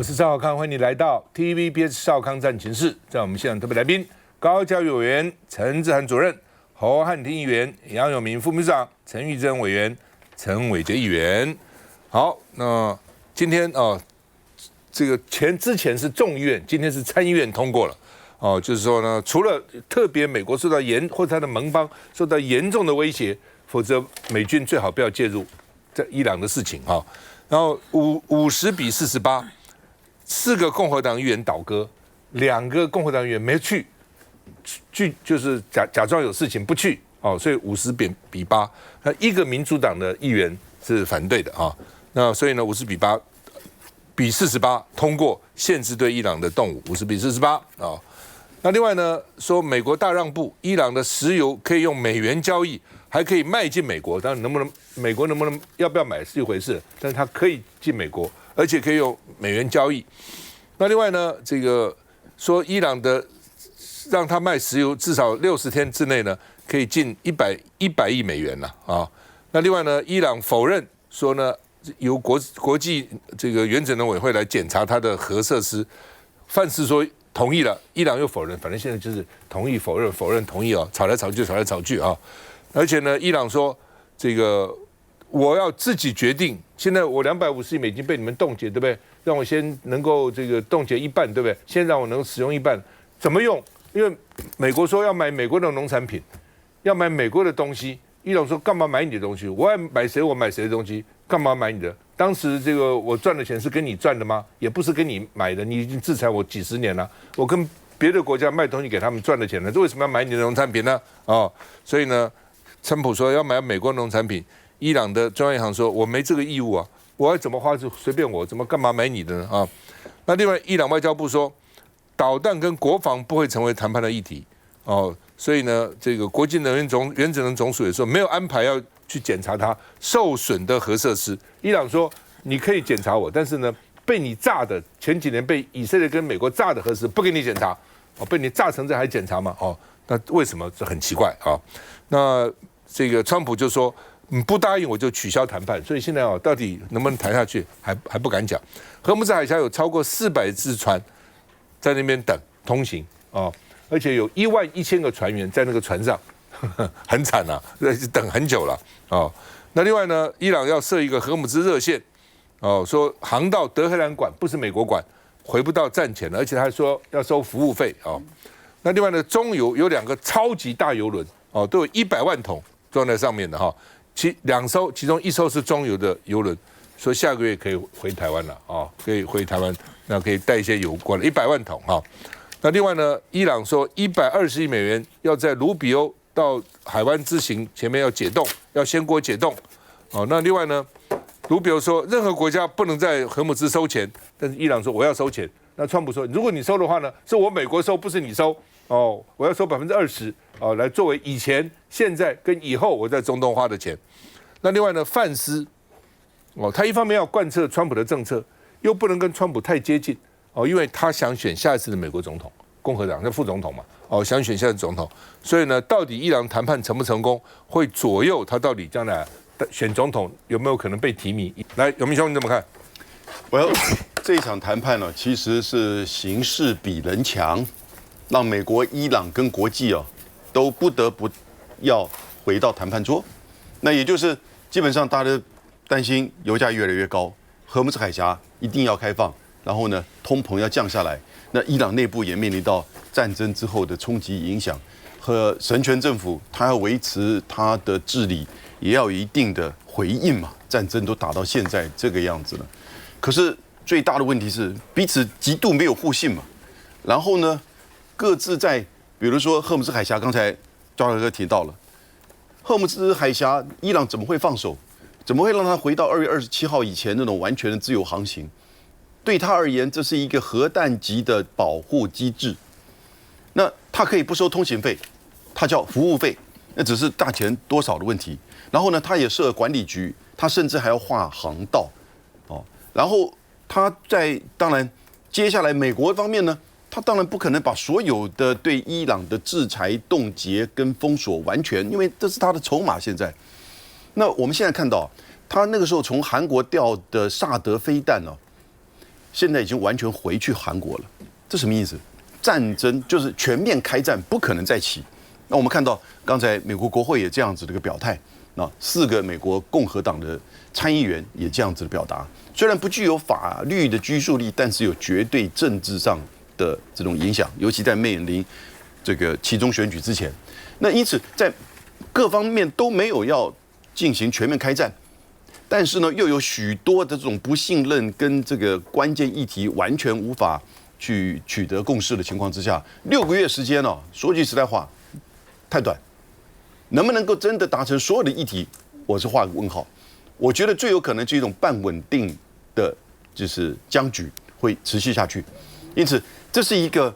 是趙少康，歡迎你來到 TVBS 少康戰情室。在我們現場特別來賓，高嘉瑜委員、陳智菡主任、侯漢廷議員、楊永明副秘書長、陳玉珍委員、陳偉捷議員。好，那今天這個之前是眾議院，今天是參議院通過了。就是說呢，除了特別美國受到或者他的盟邦受到嚴重的威脅，否則美軍最好不要介入在伊朗的事情啊。然後50比48，4個共和黨議員倒戈，2個共和黨議員沒去，就是假裝有事情不去所以50比8，那1個民主黨的議員是反對的那所以呢50比48通過限制對伊朗的动武，50比48那另外呢說美國大讓步，伊朗的石油可以用美元交易，還可以賣進美國，當然美國要不要買是一回事，但是它可以進美國，而且可以用美元交易。那另外呢，这個說伊朗的讓他賣石油至少60天之內呢，可以進100億美元了那另外呢，伊朗否認說呢，由國際這個原子能委員會來檢查它的核設施，范斯說同意了，伊朗又否認，反正現在就是同意否認否認同意吵來吵去而且呢，伊朗說這個我要自己決定，現在我250億美金被你們凍結，對不對？讓我先能夠這個凍結一半，對不對？先讓我能夠使用一半，怎麼用？因為美國說要買美國的農產品，要買美國的東西，伊朗說幹嘛買你的東西？我愛買誰我買誰的東西，幹嘛買你的？當時這個我賺的錢是跟你賺的嗎？也不是跟你買的，你已經制裁我幾十年了，我跟別的國家賣東西給他們賺的錢呢，這為什麼要買你的農產品呢？所以呢，川普說要買美國農產品，伊朗的中央銀行說我沒這個義務我要怎麼花就隨便我，怎麼幹嘛買你的呢？那另外，伊朗外交部說，導彈跟國防不會成為談判的議題所以呢，這個國際原子能總署也說沒有安排要去檢查它受損的核設施。伊朗說你可以檢查我，但是呢，被你炸的前幾年被以色列跟美國炸的核設施不給你檢查被你炸成這還檢查嗎？那為什麼？這很奇怪那這個川普就說你不答應我就取消談判，所以現在到底能不能談下去還不敢講。荷姆斯海峽有超過400隻船在那邊等通行而且有11000個船員在那個船上，很慘等很久了那另外呢，伊朗要設一個荷姆茲熱線說航道德黑蘭管，不是美國管，回不到站前了，而且他還說要收服務費那另外呢，中油有2個超級大油輪都有100萬桶裝在上面的2艘，其中1艘是中油的油輪，說下個月可以回台灣了可以回台灣，那可以帶一些油過來100萬桶那另外呢，伊朗說120億美元要在盧比歐到海灣之行前面要解凍，要先給我解凍那另外呢，盧比歐說任何國家不能在荷姆茲收錢，但是伊朗說我要收錢。那川普說如果你收的話呢，是我美國收，不是你收我要收20%來作為以前、現在跟以後我在中東花的錢。那另外呢，范斯他一方面要貫徹川普的政策，又不能跟川普太接近因為他想選下一次的美國總統，共和党的副總統嘛想選下一次总統，所以呢，到底伊朗談判成不成功，會左右他到底將來選總統有沒有可能被提名。來，永明兄你怎麼看？這一場談判呢，其實是形勢比人強，讓美國、伊朗跟國際都不得不要回到談判桌。那也就是基本上大家都擔心油價越來越高，荷姆斯海峽一定要開放，然後呢，通膨要降下來。那伊朗內部也面臨到戰爭之後的衝擊影響，和神權政府他要維持他的治理，也要有一定的回應嘛。戰爭都打到現在這個樣子了，可是最大的問題是彼此極度沒有互信嘛。然後呢，各自在比如說荷姆斯海峽，剛才趙大哥提到了荷姆斯海峽，伊朗怎麼會放手？怎麼會讓他回到2月27號以前那種完全的自由航行？對他而言，這是一個核彈級的保護機制。那他可以不收通行費，他叫服務費，那只是大錢多少的問題。然後呢，他也設管理局，他甚至還要劃航道，然後他當然接下來美國方面呢，他當然不可能把所有的對伊朗的制裁、凍結跟封鎖完全，因為這是他的籌碼。現在，那我們現在看到，他那個時候從韓國調的薩德飛彈現在已經完全回去韓國了。這什麼意思？戰爭就是全面開戰，不可能再起。那我們看到剛才美國國會也這樣子的一個表態，那4個美國共和黨的參議員也這樣子的表達，雖然不具有法律的拘束力，但是有絕對政治上的這種影響，尤其在面臨這個期中選舉之前。那因此在各方面都沒有要進行全面開戰，但是呢，又有許多的這種不信任跟這個關鍵議題完全無法去取得共識的情況之下，6個月時間哦，說句實在話，太短。能不能夠真的達成所有的議題，我是畫個問號。我覺得最有可能是一種半穩定的，就是僵局會持續下去。因此，這是一個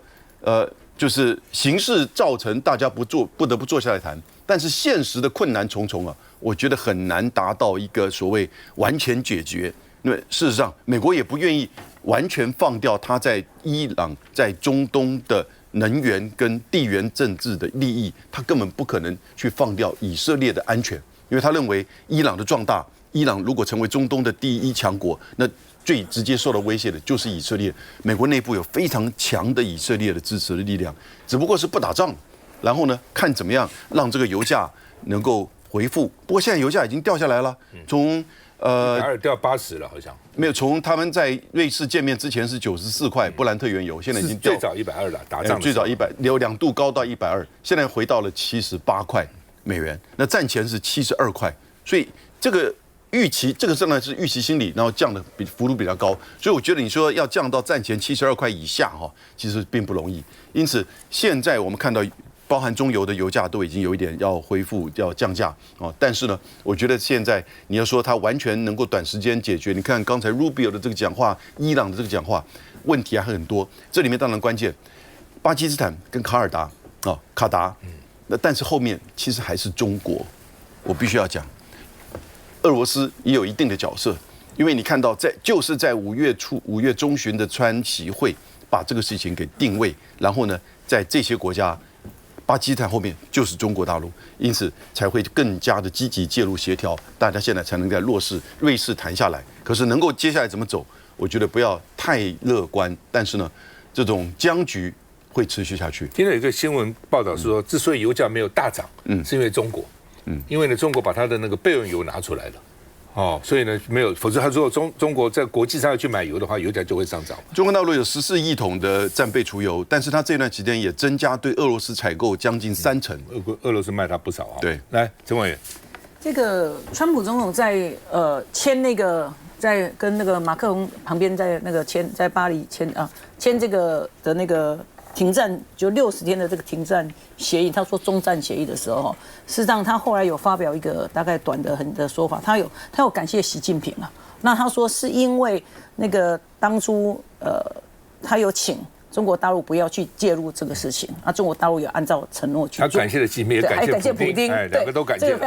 就是形勢造成大家不得不坐下來談，但是現實的困难重重啊，我覺得很難達到一個所謂完全解決。因為事實上，美國也不願意完全放掉他在伊朗、在中東的能源跟地緣政治的利益，他根本不可能去放掉以色列的安全，因為他認為伊朗的壯大，伊朗如果成為中東的第1強國，那最直接受到威脅的就是以色列。美國內部有非常強的以色列的支持的力量，只不過是不打仗，然後呢，看怎麼樣讓這個油價能夠回復。不過現在油價已經掉下來了，從掉80了，好像沒有。從他們在瑞士見面之前是94塊布蘭特原油，現在已经掉最早120了，打仗最早100，有2度高到120，现在回到了78塊美元，那戰前是72塊，所以這個預期，這個當然是預期心理，然後降的幅度比較高，所以我覺得你說要降到戰前72塊以下哈，其實並不容易。因此現在我們看到，包含中油的油價都已經有一點要恢復、要降價啊。但是呢，我覺得現在你要說它完全能夠短時間解決，你看剛才 Rubio 的這個講話，伊朗的這個講話，問題還很多。這裡面當然關鍵，巴基斯坦跟卡達，那但是後面其實還是中國，我必須要講，俄羅斯也有一定的角色，因為你看到就是在5月中旬的川習會把這個事情給定位，然後呢，在這些國家。巴基斯坦後面就是中國大陸，因此才會更加的積極介入協調，大家現在才能在瑞士談下來。可是能夠接下來怎麼走，我覺得不要太樂觀。但是呢，這種僵局會持續下去。今天有一個新聞報道說，之所以油價沒有大漲，是因為中國，因為呢中國把它的那個備用油拿出来了。哦，所以呢沒有，否則他說中國在國際上要去買油的話，油價就會上漲。中國大陸有14億桶的戰備儲油，但是他這段期間也增加對俄羅斯採購將近30%。俄羅斯賣他不少啊。對，來陳委員，這個川普總統在簽那個在跟那個馬克龍旁邊在那個在巴黎簽這個的那個停戰就60天的這個停戰協議，他說終戰協議的時候，事實上他後來有發表一個大概短的很的說法，他有感謝習近平啊。那他說是因為那個當初他有請中國大陸不要去介入這個事情，那中國大陸有按照承諾去做。他感謝了習近平，也感謝普丁，兩個都感謝。這個非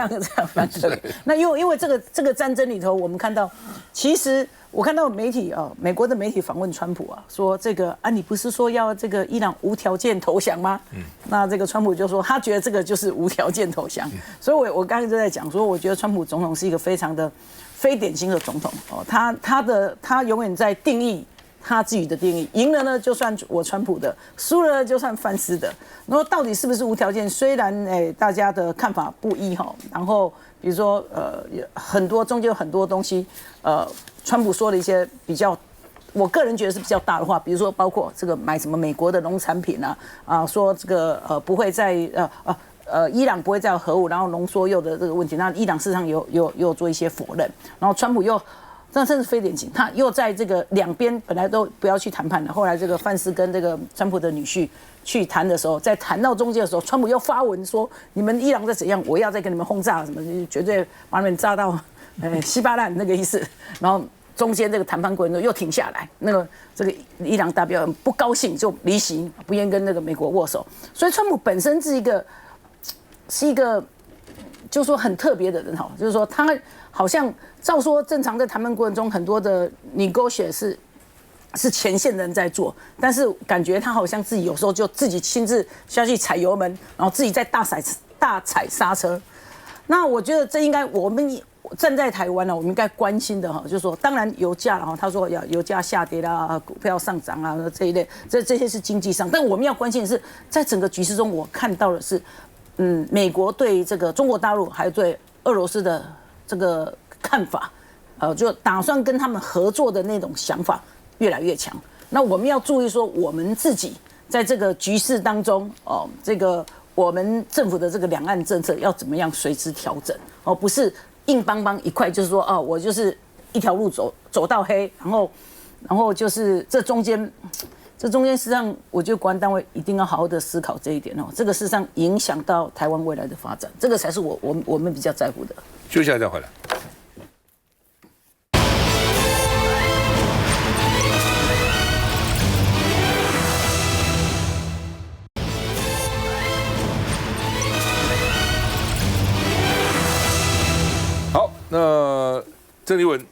常特別。那因為這個戰爭裡頭，我們看到，其實我看到媒體啊，美國的媒體訪問川普啊，說這個你不是說要這個伊朗無條件投降嗎？那這個川普就說他覺得這個就是無條件投降。所以我剛才就在講說，我覺得川普總統是一個非常的非典型的總統哦，他永遠在定義他自己的定義，贏了呢就算我川普的，輸了就算范斯的。然後到底是不是無條件？雖然大家的看法不一哈，然後比如說中间有很多東西，川普說了一些比較，我個人覺得是比較大的話，比如說包括這個買什麼美國的農產品說這個不會再伊朗不會再有核武，然後濃縮鈾的這個問題，那伊朗事實上有做一些否認，然後川普又。這真是非典型，他又在這個兩邊本來都不要去談判了，後來這個范斯跟這個川普的女婿去談的時候，在談到中間的時候，川普又發文說：“你們伊朗在怎樣，我要再跟你們轟炸什麼，絕對把你們炸到稀巴爛那個意思。”然後中間這個談判過程中又停下來，這個伊朗代表很不高興，就離席，不願跟那個美國握手。所以川普本身是一個，就是說很特別的人哈，就是說他好像。照說正常在談判過程中，很多的 negotiate 是前線人在做，但是感覺他好像自己有時候就自己親自下去踩油門，然後自己在大踩剎車。那我覺得這應該我們站在台灣呢，我們應該關心的哈，就是說，當然油價了哈，他說要油價下跌啦，股票上漲啊這一類，這些是經濟上，但我們要關心的是，在整個局勢中，我看到的是，美國對這個中國大陸還有對俄羅斯的這個看法，就打算跟他們合作的那種想法越來越強。那我們要注意說，我們自己在這個局勢當中，這個我們政府的這個兩岸政策要怎麼樣隨之調整，不是硬邦邦一塊，就是說我就是一條路走到黑，然後就是這中間實際上，我覺得國安單位一定要好好的思考這一點哦。這個事實上影響到台灣未來的發展，這個才是我們比較在乎的。休息一下再回來。好，那鄭麗文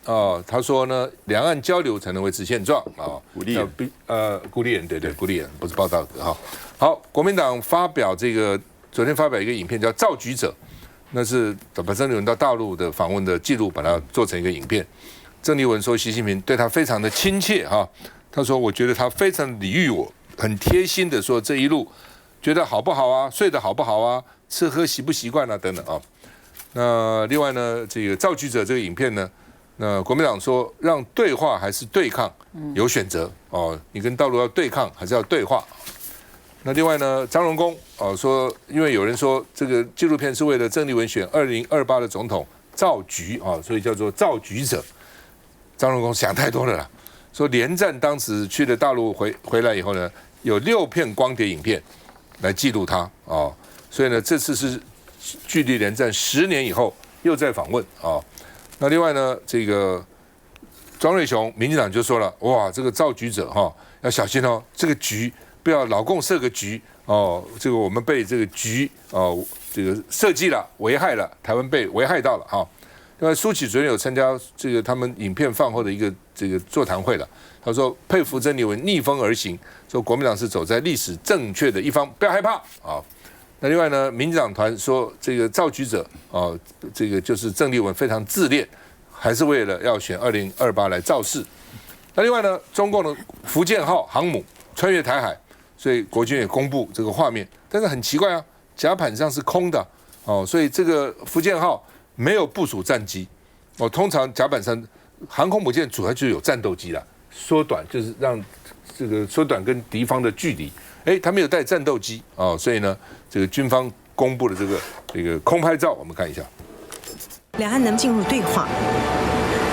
他說呢，兩岸交流才能維持現狀啊，鼓勵孤立人，对，孤立人不是报道的哈。好，國民黨發表昨天發表一個影片叫《造局者》，那是把鄭麗文到大陸的訪問的記錄，把它做成一個影片。鄭麗文說，習近平對他非常的親切哈，他說我覺得他非常禮遇我，很貼心的說這一路覺得好不好啊，睡得好不好啊，吃喝習不習慣啊等等啊。那另外呢，這個《造局者》這個影片呢，那國民黨說讓對話還是對抗有選擇哦，你跟大陸要對抗還是要對話？那另外呢，張榮恭說，因為有人說這個紀錄片是為了鄭麗文選2028的總統造局啊，所以叫做《造局者》。張榮恭想太多了啦，說連戰當時去了大陸回來以後呢，有6片光碟影片來記錄他哦，所以呢，這次是距離連戰10年以後又在訪問啊。那另外呢，這個莊瑞雄，民進黨就說了，哇，這個造局者哈要小心哦，這個局不要老共設個局哦，這個我們被這個局這個設計了，危害了台灣，被危害到了哈。另外，蘇起昨天有參加這個他們影片放後的一個這個座談會了，他說佩服鄭麗文逆風而行，說國民黨是走在歷史正確的一方，不要害怕啊。那另外呢，民進黨團說這個造局者這個就是鄭麗文非常自戀，還是為了要選2028來造勢。那另外呢，中共的福建號航母穿越台海，所以國軍也公布這個畫面，但是很奇怪啊，甲板上是空的所以這個福建號沒有部署戰機通常甲板上航空母艦主要就是有戰鬥機啦，縮短就是讓這個縮短跟敵方的距離。他沒有帶戰鬥機所以呢，這個軍方公布的這個空拍照，我們看一下。兩岸能進入對話，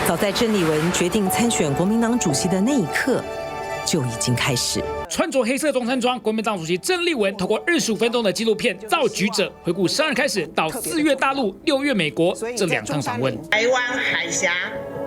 早在鄭麗文決定參選國民黨主席的那一刻就已經開始。穿着黑色中山裝，國民黨主席鄭麗文透過25分鐘的紀錄片《造局者》，回顧12日開始到4月大陸、6月美國這2趟訪問。台灣海峽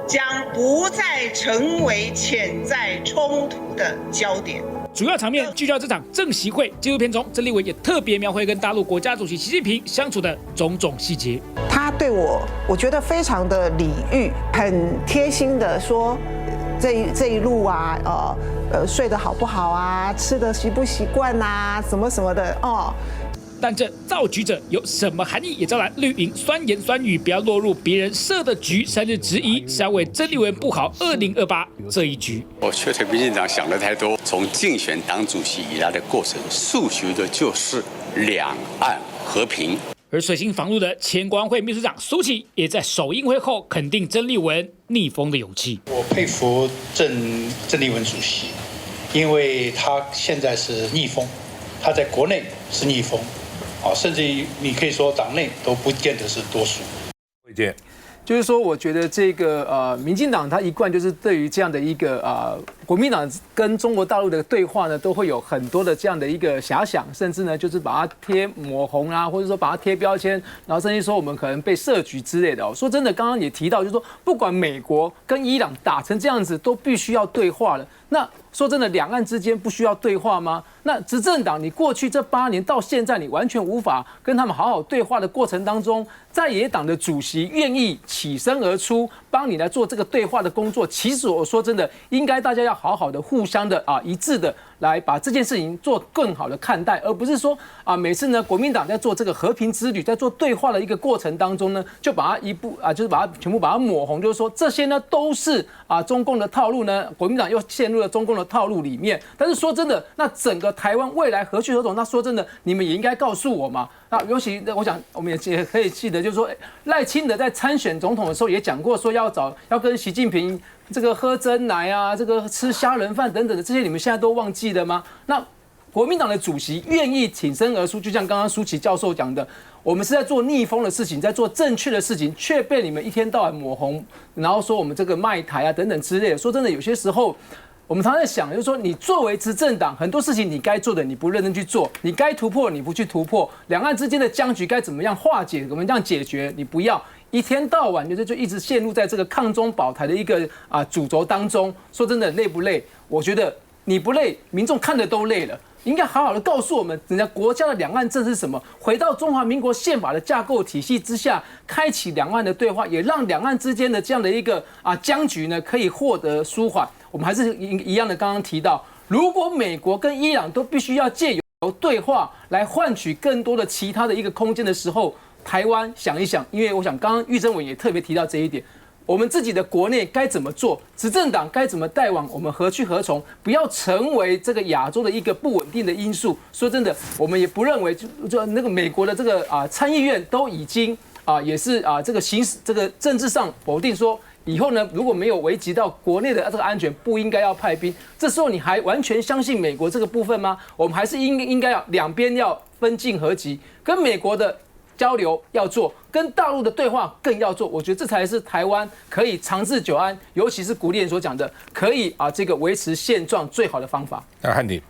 將不再成為潛在衝突的焦點。主要場面聚焦這場政習會，紀錄片中，鄭麗文也特別描繪跟大陸國家主席習近平相處的種種細節。他對我覺得非常的禮遇，很貼心的說，這一路啊，睡得好不好啊，吃得習不習慣啊，什麼什麼的哦。但這造局者有什麼含義？也招來綠營酸言酸語，不要落入別人設的局，甚至質疑是要為鄭麗文布好2028這一局。我覺得民進黨想得太多，從競選黨主席以來的過程，訴求的就是兩岸和平。而隨行訪陸的前國安會秘書長蘇起，也在首映會後肯定鄭麗文逆風的勇氣。我佩服鄭麗文主席，因為他現在是逆風，他在國內是逆風。甚至於你可以說黨內都不見得是多數。慧姐，就是說，我覺得這個民進黨他一貫就是對於這樣的一個國民黨跟中國大陸的對話呢，都會有很多的這樣的一個遐想，甚至呢就是把它抹紅啊，或者說把它貼標籤，然後甚至說我們可能被設局之類的。說真的，剛剛也提到，就是說不管美國跟伊朗打成這樣子，都必須要對話了。那說真的，兩岸之間不需要對話嗎？那執政黨你過去這8年到現在，你完全無法跟他們好好對話的過程當中，在野黨的主席願意起身而出，幫你來做這個對話的工作。其實我說真的，應該大家要好好的互相的一致的來把這件事情做更好的看待，而不是說每次呢国民黨在做這個和平之旅，在做對話的一個過程當中呢，就把它就是把它全部把它抹紅，就是說這些呢都是中共的套路呢，國民黨又陷入了中共的套路裡面。但是說真的，那整個台灣未來何去何從？那說真的，你們也應該告訴我嘛。那尤其我想我們也可以記得，就是說賴清德在參選總統的時候也講過，說要跟習近平這個喝珍奶啊，這個吃蝦仁飯等等的這些，你們現在都忘記了嗎？那國民黨的主席願意挺身而出，就像剛剛舒淇教授講的，我們是在做逆風的事情，在做正確的事情，卻被你們一天到晚抹紅，然後說我們這個賣台啊等等之類的。說真的，有些時候我們常常在想，就是說你作為執政黨，很多事情你該做的你不認真去做，你該突破你不去突破，兩岸之間的僵局該怎麼樣化解，怎麼樣解決，你不要。一天到晚就一直陷入在這個抗中保台的一個主軸當中。說真的，累不累？我覺得你不累，民眾看的都累了。應該好好的告訴我們，人家國家的兩岸政策是什麼？回到中華民國憲法的架構體系之下，開啟兩岸的對話，也讓兩岸之間的這樣的一個僵局呢，可以獲得舒緩。我們還是一樣的，剛剛提到，如果美國跟伊朗都必須要借由對話來換取更多的其他的一個空間的時候，台灣想一想，因為我想剛剛玉珍委員也特別提到這一點。我們自己的國內該怎麼做？執政黨該怎麼帶往？我們何去何從？不要成為這個亞洲的一個不穩定的因素。說真的，我們也不認為就那個美國的這個參議院都已經也是這個行使這個政治上否定說，以後呢如果沒有危及到國內的這個安全，不應該要派兵。這時候你還完全相信美國這個部分嗎？我們還是應該要兩邊要分進合擊，跟美國的交流要做，跟大陸的對話更要做。我覺得這才是台灣可以長治久安，尤其是古立人所講的，可以這個維持現狀最好的方法。漢庭，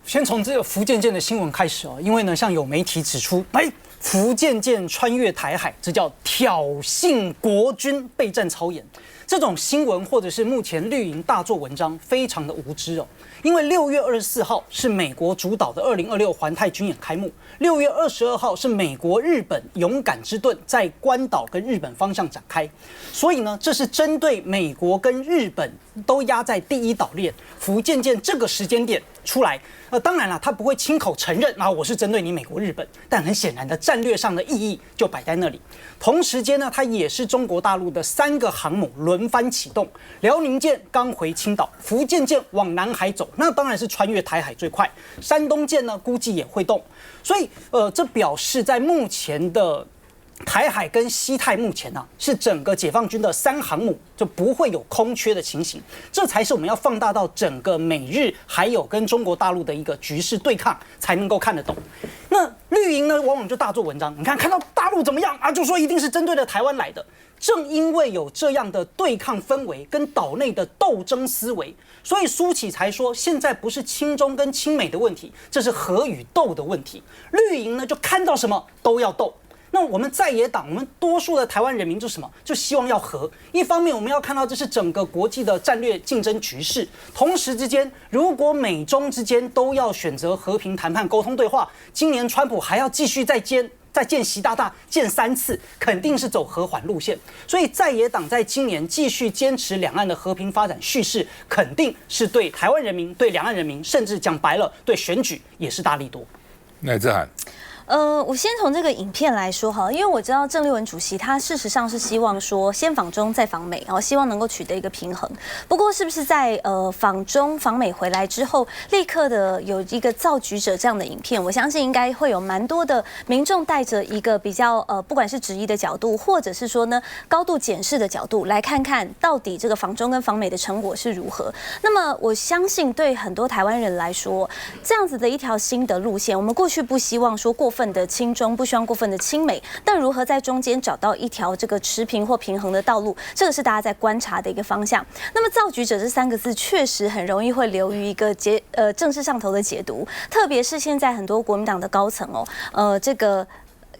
先從這個福建艦的新聞開始哦，因為呢，像有媒體指出，福建艦穿越台海，這叫挑釁國軍備戰操演。這種新聞或者是目前綠營大做文章，非常的無知哦。因為6月24號是美國主導的2026環太軍演開幕，6月22號是美國日本勇敢之盾在關島跟日本方向展開，所以呢，這是針對美國跟日本都壓在第一島鏈，福建艦這個時間點出來。當然了，他不會親口承認我是針對你美國日本，但很顯然的戰略上的意義就擺在那裡。同時間呢，它也是中國大陸的3個航母輪番啟動，遼寧艦剛回青島，福建艦往南海走，那當然是穿越台海最快。山東艦呢，估計也會動，所以這表示在目前的台海跟西太目前是整個解放軍的3航母就不會有空缺的情形，這才是我們要放大到整個美日還有跟中國大陸的一個局勢對抗才能夠看得懂。那綠營呢，往往就大做文章，你看到大陸怎麼樣就說一定是針對着台灣來的。正因為有這樣的對抗氛圍跟島內的鬥爭思維，所以蘇起才說現在不是親中跟親美的問題，這是和與鬥的問題。綠營呢就看到什麼都要鬥。那我們在野黨，我們多數的台灣人民就什麼？就希望要和。一方面我們要看到這是整個國際的戰略競爭局勢，同時之間，如果美中之間都要選擇和平談判、溝通對話，今年川普還要繼續再見習大大見3次，肯定是走和緩路線。所以在野黨在今年繼續堅持兩岸的和平發展敘事，肯定是對台灣人民、對兩岸人民，甚至講白了，對選舉也是大利多。賴志涵。我先從這個影片來說哈，因為我知道鄭麗文主席他事實上是希望說先訪中再訪美，然後希望能夠取得一個平衡。不過是不是在訪中訪美回來之後，立刻的有一個造局者這樣的影片，我相信應該會有蠻多的民眾帶着一個比較不管是質疑的角度，或者是說呢高度檢視的角度來看看到底這個訪中跟訪美的成果是如何。那麼我相信對很多台灣人來說，這樣子的一條新的路線，我們過去不希望說過分的親中，不希望過分的親美，但如何在中間找到一條這個持平或平衡的道路，這個是大家在觀察的一個方向。那麼造局者這3個字確實很容易會流於一個政治上頭的解讀，特別是現在很多國民黨的高層這個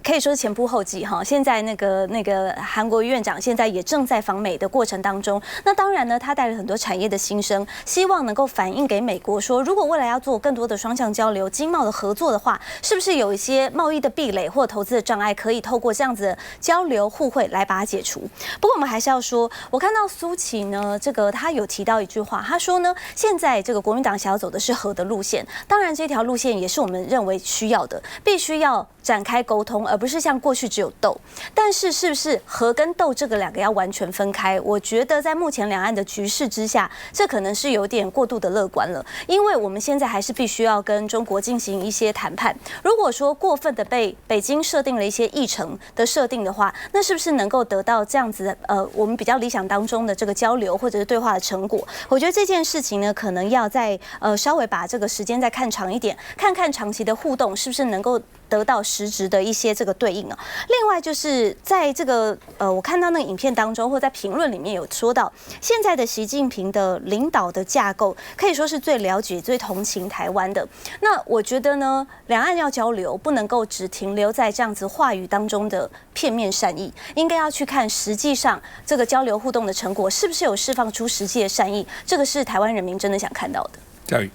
可以說是前仆後繼哈。現在那個韓國瑜院長現在也正在訪美的過程當中，那當然呢，他帶了很多產業的心聲，希望能夠反映給美國說，如果未來要做更多的雙向交流、經貿的合作的話，是不是有一些貿易的壁壘或投資的障礙，可以透過這樣子的交流互惠來把它解除？不過我們還是要說，我看到蘇起呢，他有提到一句話，他說呢，現在這個國民黨想要走的是和的路線，當然這條路線也是我們認為需要的，必須要展開溝通，而不是像過去只有鬥。但是是不是和跟鬥這個兩個要完全分開？我覺得在目前兩岸的局勢之下，這可能是有點過度的樂觀了，因為我們現在還是必須要跟中國進行一些談判。如果說過分的被北京設定了一些議程的設定的話，那是不是能夠得到這樣子我們比較理想當中的這個交流或者是對話的成果？我覺得這件事情呢，可能要再稍微把這個时間再看長一點，看看長期的互動是不是能夠得到實質的一些這個對應啊。另外就是在這個我看到那個影片當中，或在評論裡面有說到，現在的習近平的領導的架構可以說是最了解、最同情台灣的。那我覺得呢，兩岸要交流，不能夠只停留在這樣子話語當中的片面善意，應該要去看實際上這個交流互動的成果是不是有釋放出實際的善意，這個是台灣人民真的想看到的。嘉瑜。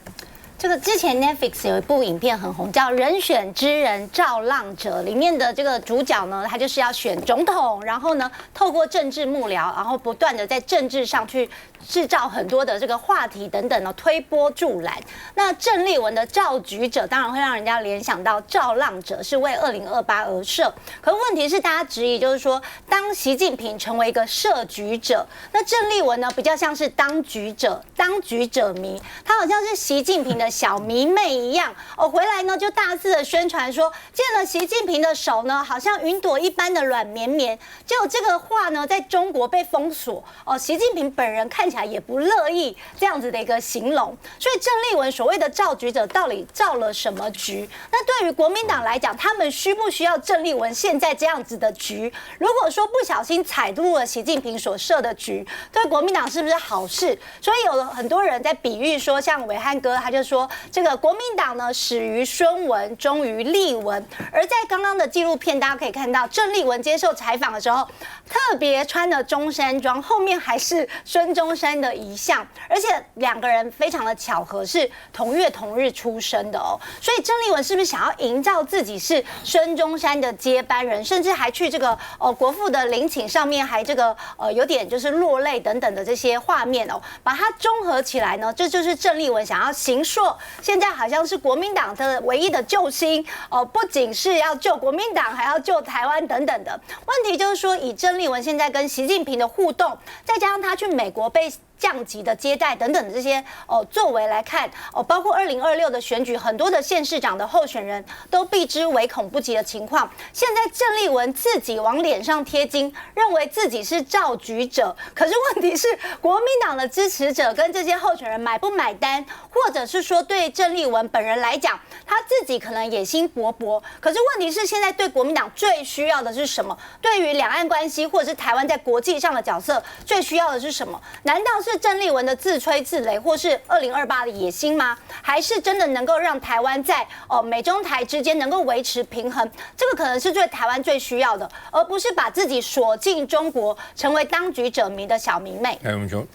這個之前 Netflix 有一部影片很紅，叫《人選之人造浪者》，裡面的這個主角呢，他就是要選總統，然後呢，透過政治幕僚，然後不斷的在政治上去製造很多的這個話題等等呢，推波助瀾。那鄭麗文的造局者，當然會讓人家聯想到造浪者是為2028而設。可是問題是，大家質疑就是說，當習近平成為一個設局者，那鄭麗文呢，比較像是當局者、當局者迷，他好像是習近平的小迷妹一樣回來呢就大肆的宣傳說，見了習近平的手呢，好像雲朵一般的軟綿綿。結果這個話呢，在中國被封鎖習近平本人看起來也不樂意這樣子的一個形容。所以鄭麗文所謂的造局者，到底造了什麼局？那對於國民黨來講，他們需不需要鄭麗文現在這樣子的局？如果說不小心踩入了習近平所設的局，對國民党是不是好事？所以有了很多人在比喻說，像暐瀚哥他就說，這個國民黨呢，始於孫文，終於麗文。而在剛剛的紀錄片，大家可以看到鄭麗文接受採訪的時候，特別穿了中山裝，後面還是孫中山的遺像，而且兩個人非常的巧合，是同月同日出生的哦。所以鄭麗文是不是想要營造自己是孫中山的接班人，甚至還去這個國父的陵寢上面還這個有點就是落淚等等的這些畫面哦，把它綜合起來呢，這就是鄭麗文想要形塑現在好像是國民黨的唯一的救星不僅是要救國民黨，還要救台灣等等的。問題就是說，以鄭麗文現在跟習近平的互動，再加上他去美國被降級的接待等等的這些作為來看包括2026的選舉，很多的縣市長的候選人都避之唯恐不及的情況。現在鄭麗文自己往臉上貼金，認為自己是造局者，可是問題是國民黨的支持者跟這些候選人買不買單，或者是說對鄭麗文本人來講，他自己可能野心勃勃，可是問題是現在對國民黨最需要的是什麼？對於兩岸關係或者是台灣在國際上的角色，最需要的是什麼？難道是鄭麗文的自吹自擂，或是2028的野心嗎？還是真的能夠讓台灣在美中台之間能夠維持平衡？這個可能是對台灣最需要的，而不是把自己鎖進中國，成為當局者迷的小迷妹。有明兄，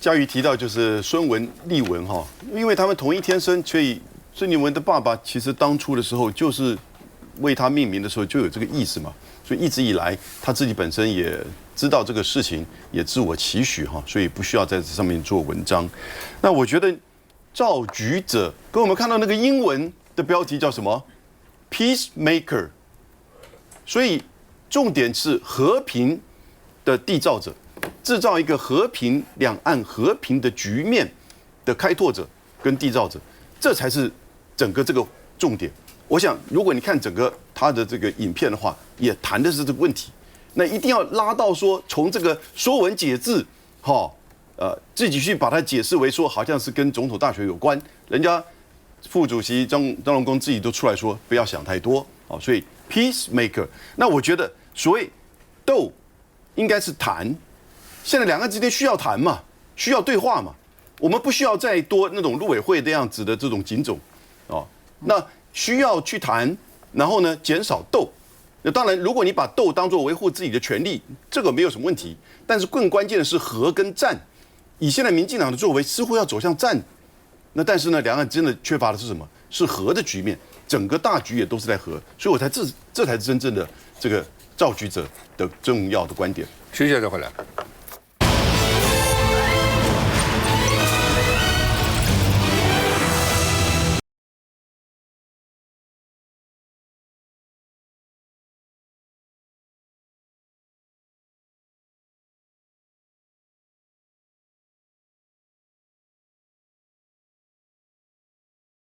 嘉瑜提到就是孙文、麗文哈，因為他們同一天生，所以孙立文的爸爸其實當初的時候就是為他命名的時候就有這個意思嘛，所以一直以來他自己本身也知道這個事情，也自我期許哈，所以不需要在這上面做文章。那我覺得造局者跟我們看到那個英文的標題叫什麼 ？Peacemaker， 所以重點是和平的締造者。製造一個和平兩岸和平的局面的開拓者跟締造者，這才是整個這個重點。我想，如果你看整個他的這個影片的話，也談的是這個問題。那一定要拉到說，從這個《說文解字》自己去把它解釋為說，好像是跟總統大選有關。人家副主席張榮恭自己都出來說，不要想太多。所以 peacemaker， 那我覺得所謂鬥應該是談。現在兩岸之間需要談嘛，需要對話嘛，我們不需要再多那種陸委會的樣子的這種警總，那需要去談，然後呢減少鬥。那當然，如果你把鬥當作維護自己的權利，這個沒有什麼問題。但是更關鍵的是和跟戰。以現在民進黨的作為，似乎要走向戰。那但是呢，兩岸真的缺乏的是什麼？是和的局面，整個大局也都是在和。所以我才这才是真正的这個造局者的重要的觀點。休息一下再回來。